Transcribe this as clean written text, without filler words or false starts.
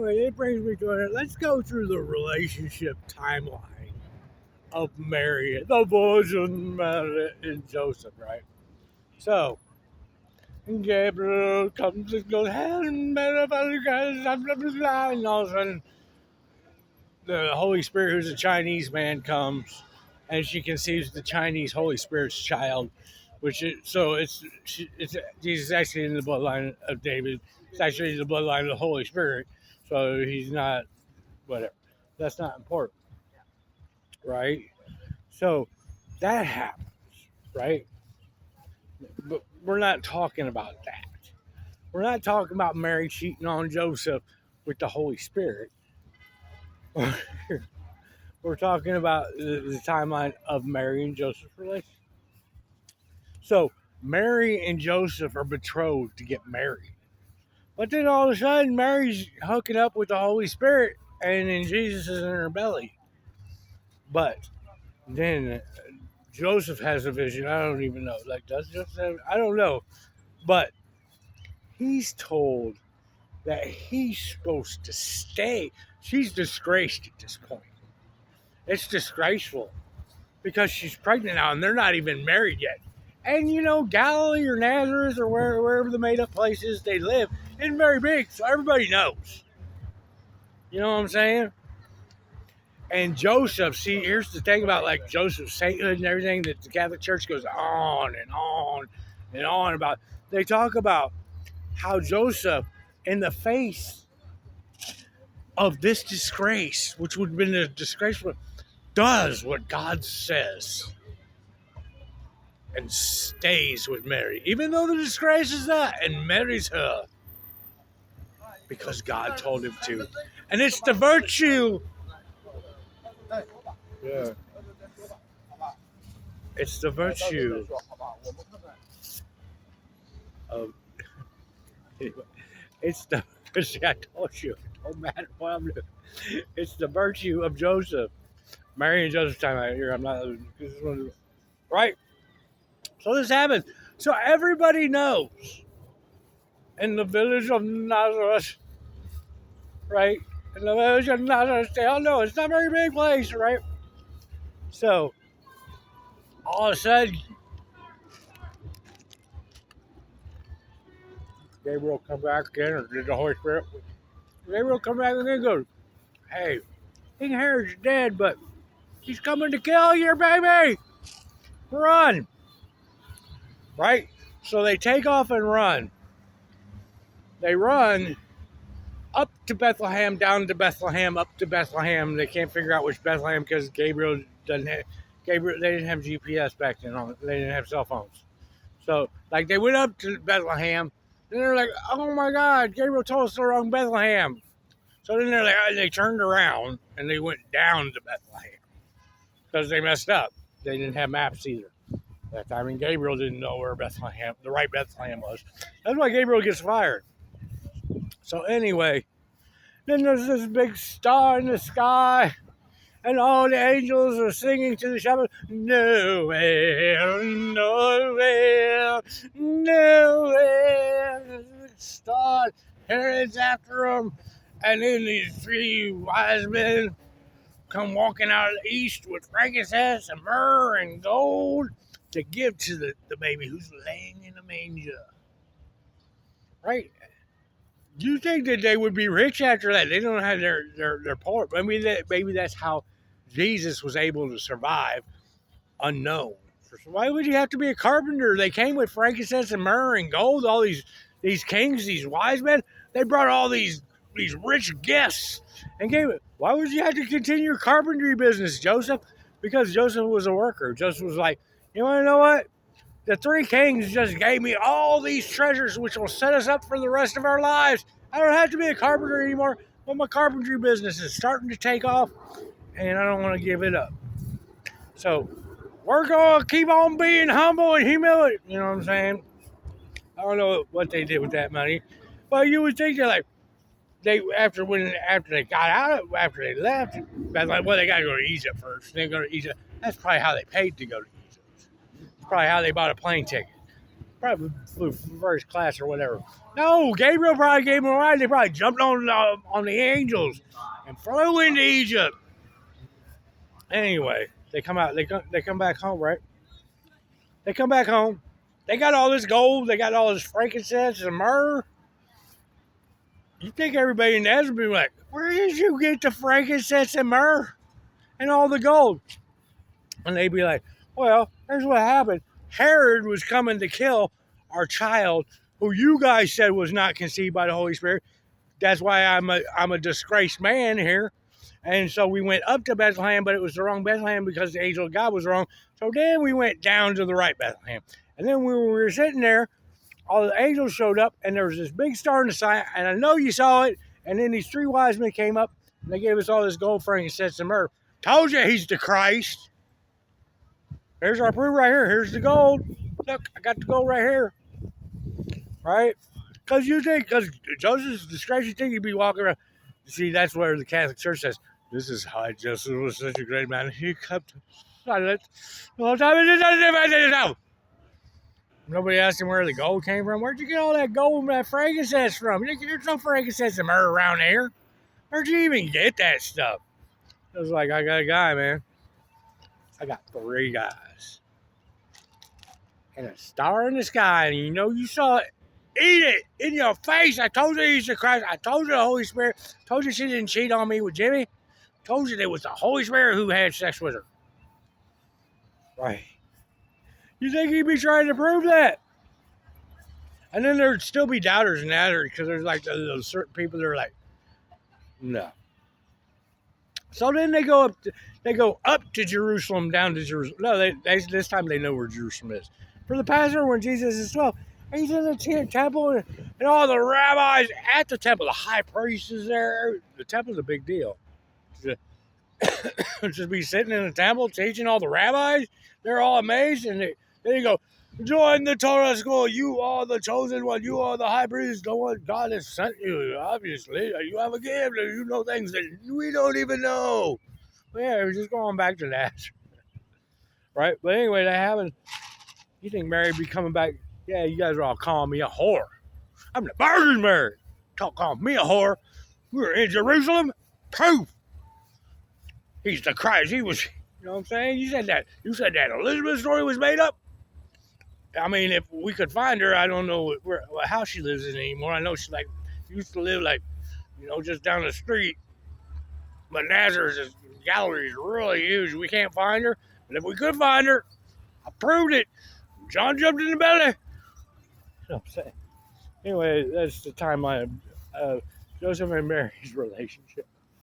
anyway, it brings me to it. Let's go through the relationship timeline of Mary, the Virgin Mary, and Joseph, right? So, Gabriel comes and goes, and all of a sudden, the Holy Spirit, who's a Chinese man, comes, and she conceives the Chinese Holy Spirit's child, which is so it's Jesus actually in the bloodline of David. It's actually the bloodline of the Holy Spirit, so he's not whatever. That's not important, right? So that happens, right? But we're not talking about that. We're not talking about Mary cheating on Joseph with the Holy Spirit. We're talking about the timeline of Mary and Joseph's relationship. So Mary and Joseph are betrothed to get married. But then all of a sudden, Mary's hooking up with the Holy Spirit, and then Jesus is in her belly. But then Joseph has a vision. I don't even know. Like, does Joseph have, I don't know. But he's told that he's supposed to stay. She's disgraced at this point. It's disgraceful because she's pregnant now and they're not even married yet. And you know, Galilee or Nazareth or wherever the made up place is they live isn't very big, so everybody knows. You know what I'm saying? And Joseph, see, here's the thing about like Joseph's sainthood and everything that the Catholic Church goes on and on and on about. They talk about how Joseph, in the face of this disgrace, which would have been a disgrace, does what God says and stays with Mary, even though the disgrace is that, and marries her because God told him to. And it's the virtue. Yeah. It's the virtue of. It's the. I told you. It don't matter what I'm doing. It's the virtue of Joseph. Mary and Joseph time out here. I'm not. Right? So this happens. So everybody knows in the village of Nazareth, right? In the village of Nazareth, they all know it's not a very big place, right? So all of a sudden, Gabriel come back in, or did the Holy Spirit? Gabriel come back and then goes, "Hey, King Herod's dead, but he's coming to kill your baby. Run!" Right? So they take off and run. They run up to Bethlehem, down to Bethlehem, up to Bethlehem. They can't figure out which Bethlehem because Gabriel doesn't have. Gabriel, they didn't have GPS back then. They didn't have cell phones. So, like, they went up to Bethlehem. Then they're like, "Oh my God, Gabriel told us the wrong Bethlehem." So then they're like, they turned around and they went down to Bethlehem because they messed up. They didn't have maps either. That time, and Gabriel didn't know where Bethlehem, the right Bethlehem was. That's why Gabriel gets fired. So anyway, then there's this big star in the sky, and all the angels are singing to the shepherd, "Noel, Noel, Noel." Star, Herod's after him, and then these three wise men come walking out of the east with frankincense and myrrh and gold to give to the baby who's laying in a manger. Right? You think that they would be rich after that? They don't have their poor. Maybe that's how Jesus was able to survive unknown. Why would you have to be a carpenter? They came with frankincense and myrrh and gold. All these kings, these wise men, they brought all these rich gifts and gave it. Why would you have to continue your carpentry business, Joseph? Because Joseph was a worker. Joseph was like, you want to know what? The three kings just gave me all these treasures, which will set us up for the rest of our lives. I don't have to be a carpenter anymore, but my carpentry business is starting to take off, and I don't want to give it up. So we're going to keep on being humble and humility. You know what I'm saying? I don't know what they did with that money, but you would think that after they got out, after they left, they got to go to Egypt first. They go to Egypt. That's probably how they paid to go to Egypt. It's probably how they bought a plane ticket. probably flew first class or whatever. No, Gabriel probably gave them a ride. They probably jumped on the angels and flew into Egypt. Anyway, they come out. They come back home, right? They come back home. They got all this gold. They got all this frankincense and myrrh. You think everybody in Nazareth would be like, where did you get the frankincense and myrrh and all the gold? And they'd be like, well, here's what happened. Herod was coming to kill our child, who you guys said was not conceived by the Holy Spirit. That's why I'm a disgraced man here. And so we went up to Bethlehem, but it was the wrong Bethlehem because the angel of God was wrong. So then we went down to the right Bethlehem. And then when we were sitting there, all the angels showed up, and there was this big star in the sky, and I know you saw it. And then these three wise men came up, and they gave us all this gold, frankincense, and myrrh. Told you he's the Christ. Here's our proof right here. Here's the gold. Look, I got the gold right here. Right? Because Joseph's discretion thing, you'd be walking around. See, that's where the Catholic Church says, this is how Joseph was such a great man. He kept silent the whole time. Nobody asked him where the gold came from. Where'd you get all that gold and that frankincense from? There's no frankincense and myrrh around here. Where'd you even get that stuff? I was like, I got a guy, man. I got 3 guys. And a star in the sky, and you know you saw it. Eat it in your face. I told you he's the Christ. I told you the Holy Spirit. Told you she didn't cheat on me with Jimmy. Told you it was the Holy Spirit who had sex with her. Right. You think he'd be trying to prove that? And then there'd still be doubters in that, because there's like those certain people that are like, no. So then they go up to Jerusalem, down to Jerusalem. No, they this time they know where Jerusalem is. For the Passover, when Jesus is 12, he's in the temple, and all the rabbis at the temple. The high priest is there. The temple's a big deal. Just be sitting in the temple teaching all the rabbis. They're all amazed, and they go, join the Torah school. You are the chosen one. You are the high priest. The one God has sent you. Obviously, you have a gift. You know things that we don't even know. But yeah, we're just going back to that, right? But anyway, they haven't. You think Mary be coming back? Yeah, you guys are all calling me a whore. I'm the Virgin Mary. Calling me a whore. We were in Jerusalem. Proof. He's the Christ. He was. You know what I'm saying? You said that. Elizabeth's story was made up. I mean, if we could find her, I don't know how she lives in anymore. I know she used to live just down the street. But Nazareth's gallery is really huge. We can't find her. But if we could find her, I proved it. John jumped in the belly. You know what I'm saying? Anyway, that's the timeline of Joseph and Mary's relationship.